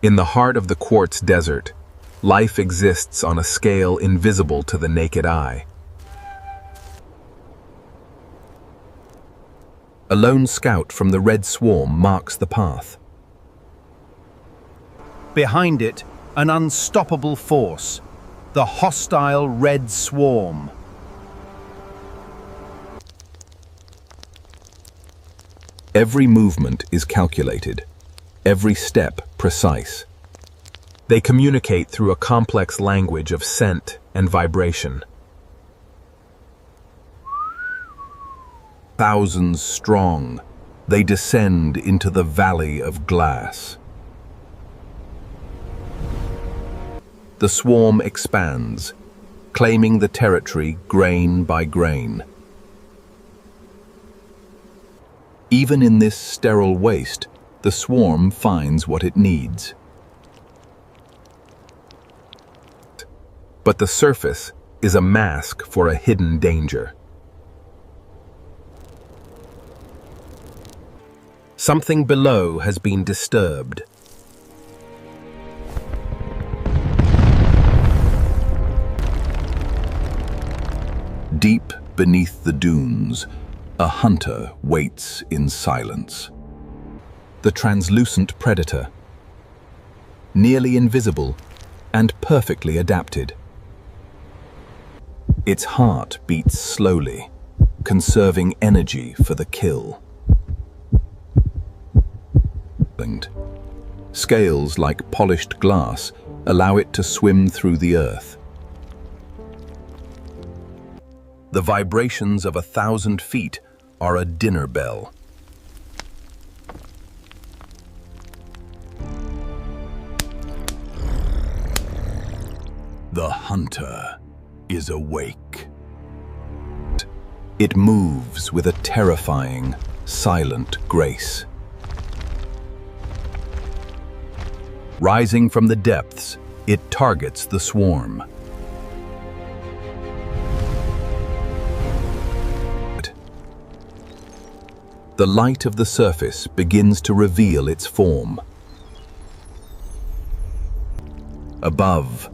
In the heart of the quartz desert, life exists on a scale invisible to the naked eye. A lone scout from the red swarm marks the path. Behind it, an unstoppable force, the hostile red swarm. Every movement is calculated, every step precise. They communicate through a complex language of scent and vibration. Thousands strong, they descend into the valley of glass. The swarm expands, claiming the territory grain by grain. Even in this sterile waste, the swarm finds what it needs. But the surface is a mask for a hidden danger. Something below has been disturbed. Deep beneath the dunes, a hunter waits in silence. The translucent predator, nearly invisible and perfectly adapted. Its heart beats slowly, conserving energy for the kill. Scales like polished glass allow it to swim through the earth. The vibrations of 1,000 feet are a dinner bell. The hunter is awake. It moves with a terrifying, silent grace. Rising from the depths, it targets the swarm. The light of the surface begins to reveal its form. Above,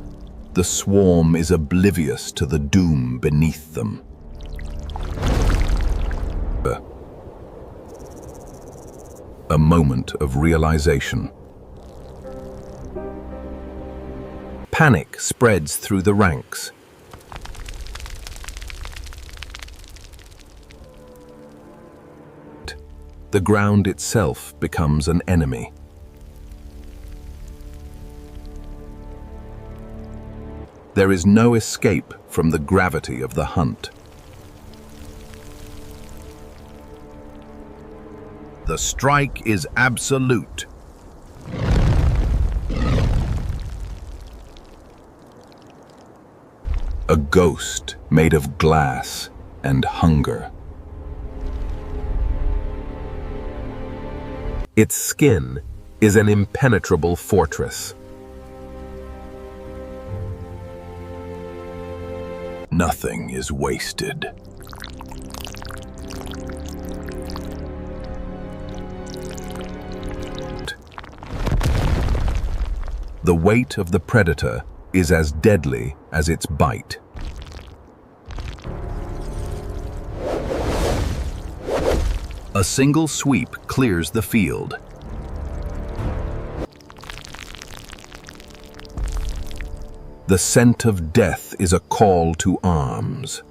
the swarm is oblivious to the doom beneath them. A moment of realization. Panic spreads through the ranks. The ground itself becomes an enemy. There is no escape from the gravity of the hunt. The strike is absolute. A ghost made of glass and hunger. Its skin is an impenetrable fortress. Nothing is wasted. The weight of the predator is as deadly as its bite. A single sweep clears the field. The scent of death is a call to arms.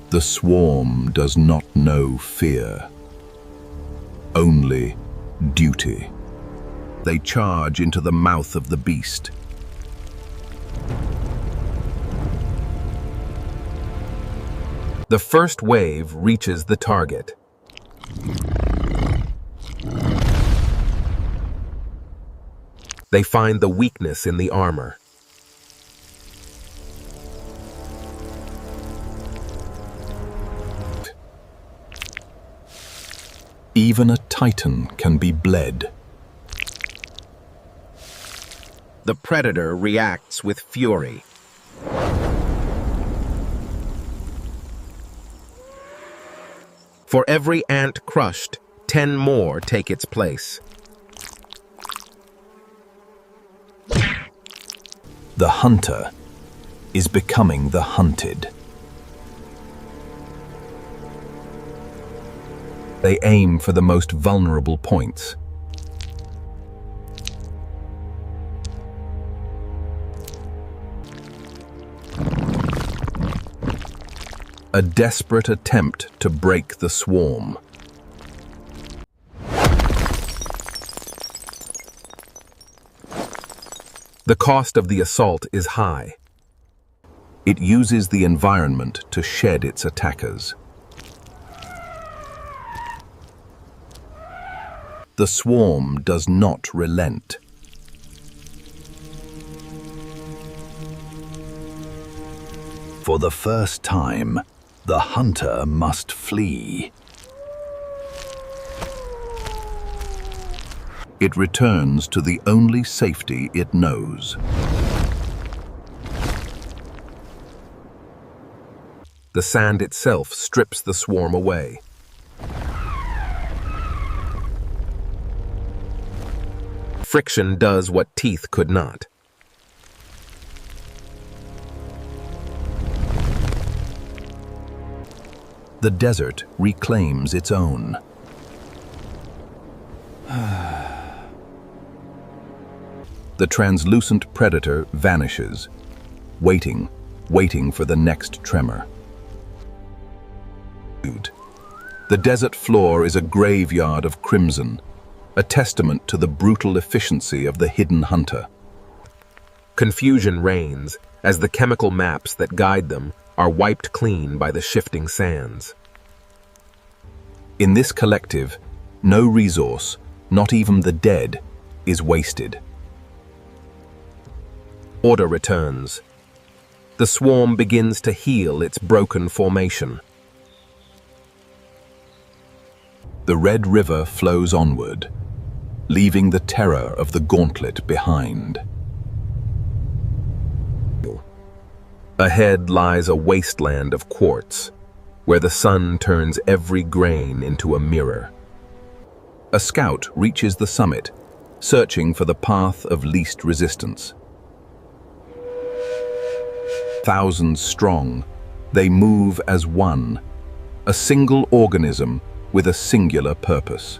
The swarm does not know fear, only duty. They charge into the mouth of the beast. The first wave reaches the target. They find the weakness in the armor. Even a titan can be bled. The predator reacts with fury. For every ant crushed, 10 more take its place. The hunter is becoming the hunted. They aim for the most vulnerable points. A desperate attempt to break the swarm. The cost of the assault is high. It uses the environment to shed its attackers. The swarm does not relent. For the first time, the hunter must flee. It returns to the only safety it knows. The sand itself strips the swarm away. Friction does what teeth could not. The desert reclaims its own. The translucent predator vanishes, waiting for the next tremor. The desert floor is a graveyard of crimson, a testament to the brutal efficiency of the hidden hunter. Confusion reigns as the chemical maps that guide them are wiped clean by the shifting sands. In this collective, no resource, not even the dead, is wasted. Order returns. The swarm begins to heal its broken formation. The Red River flows onward, leaving the terror of the gauntlet behind. Ahead lies a wasteland of quartz, where the sun turns every grain into a mirror. A scout reaches the summit, searching for the path of least resistance. Thousands strong, they move as one, a single organism with a singular purpose.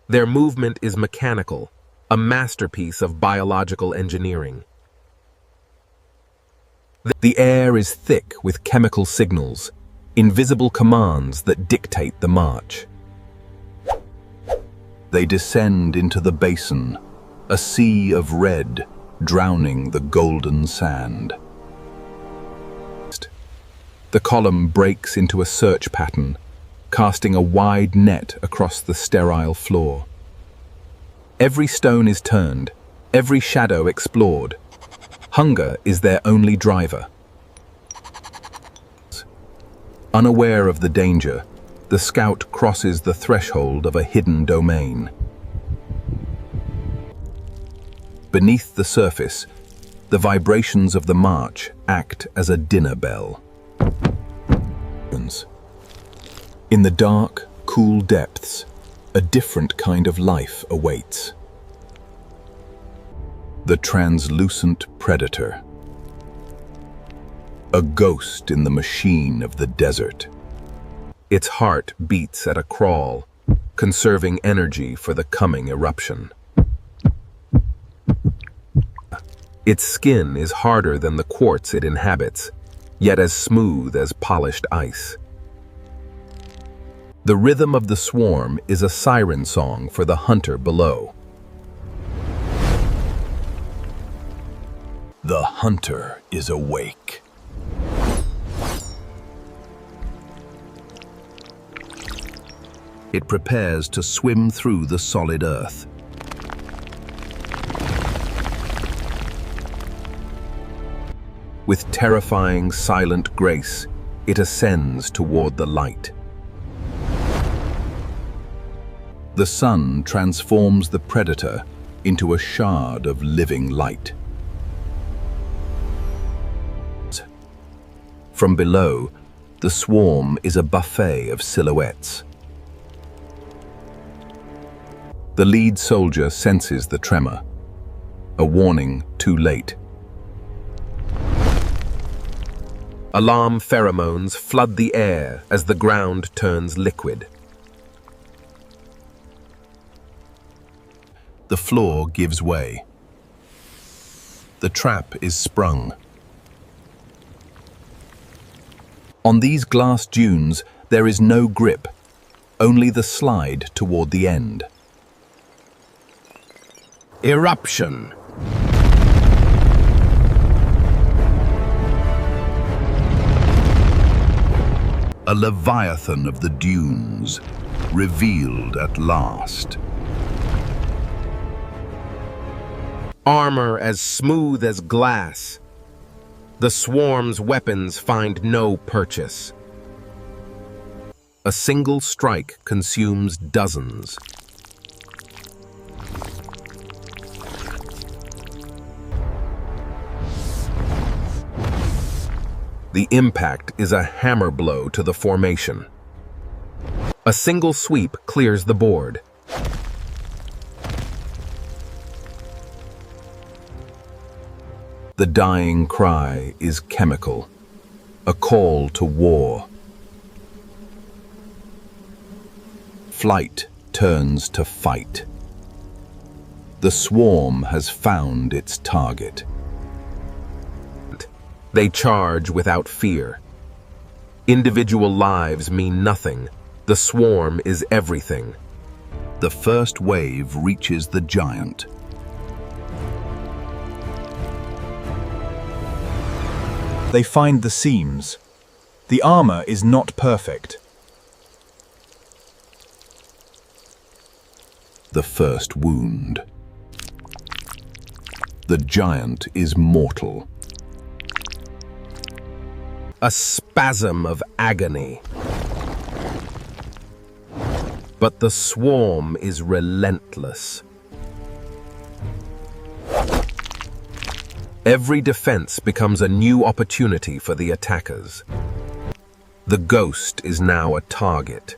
Their movement is mechanical, a masterpiece of biological engineering. The air is thick with chemical signals, invisible commands that dictate the march. They descend into the basin, a sea of red drowning the golden sand. The column breaks into a search pattern, casting a wide net across the sterile floor. Every stone is turned, every shadow explored. Hunger is their only driver. Unaware of the danger, the scout crosses the threshold of a hidden domain. Beneath the surface, the vibrations of the march act as a dinner bell. In the dark, cool depths, a different kind of life awaits. The translucent predator. A ghost in the machine of the desert. Its heart beats at a crawl, conserving energy for the coming eruption. Its skin is harder than the quartz it inhabits, yet as smooth as polished ice. The rhythm of the swarm is a siren song for the hunter below. The hunter is awake. It prepares to swim through the solid earth. With terrifying, silent grace, it ascends toward the light. The sun transforms the predator into a shard of living light. From below, the swarm is a buffet of silhouettes. The lead soldier senses the tremor. A warning too late. Alarm pheromones flood the air as the ground turns liquid. The floor gives way. The trap is sprung. On these glass dunes, there is no grip, only the slide toward the end. Eruption. A leviathan of the dunes, revealed at last. Armor as smooth as glass. The swarm's weapons find no purchase. A single strike consumes dozens. The impact is a hammer blow to the formation. A single sweep clears the board. The dying cry is chemical, a call to war. Flight turns to fight. The swarm has found its target. They charge without fear. Individual lives mean nothing. The swarm is everything. The first wave reaches the giant. They find the seams. The armor is not perfect. The first wound. The giant is mortal. A spasm of agony. But the swarm is relentless. Every defense becomes a new opportunity for the attackers. The ghost is now a target.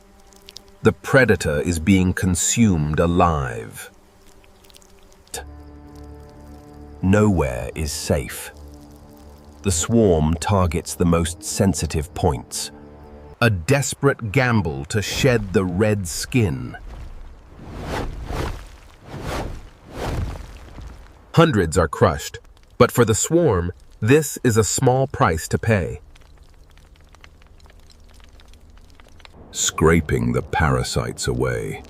The predator is being consumed alive. Nowhere is safe. The swarm targets the most sensitive points. A desperate gamble to shed the red skin. Hundreds are crushed, but for the swarm, this is a small price to pay. Scraping the parasites away.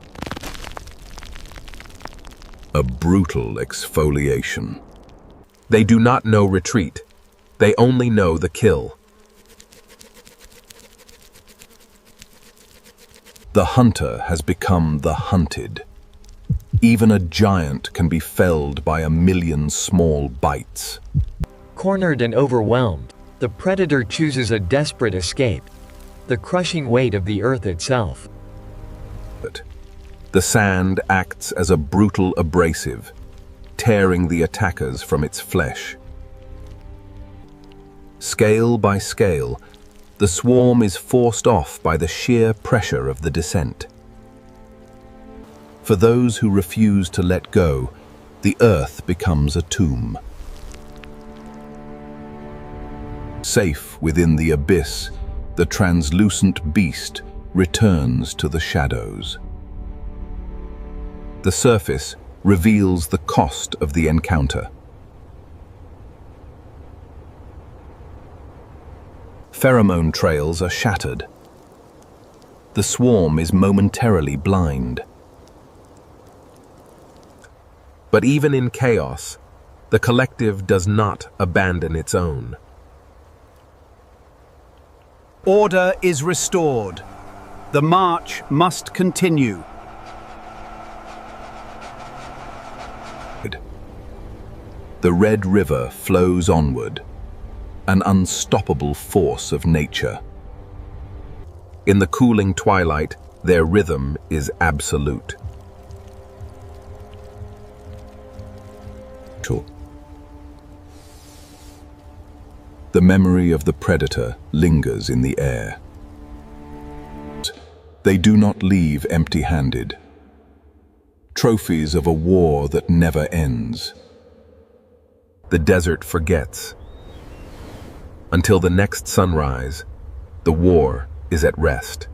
A brutal exfoliation. They do not know retreat. They only know the kill. The hunter has become the hunted. Even a giant can be felled by a million small bites. Cornered and overwhelmed, the predator chooses a desperate escape. The crushing weight of the earth itself. The sand acts as a brutal abrasive, tearing the attackers from its flesh. Scale by scale, the swarm is forced off by the sheer pressure of the descent. For those who refuse to let go, the earth becomes a tomb. Safe within the abyss, the translucent beast returns to the shadows. The surface reveals the cost of the encounter. Pheromone trails are shattered. The swarm is momentarily blind. But even in chaos, the collective does not abandon its own. Order is restored. The march must continue. The Red River flows onward, an unstoppable force of nature. In the cooling twilight, their rhythm is absolute. The memory of the predator lingers in the air. They do not leave empty-handed. Trophies of a war that never ends. the desert forgets. Until the next sunrise, the war is at rest.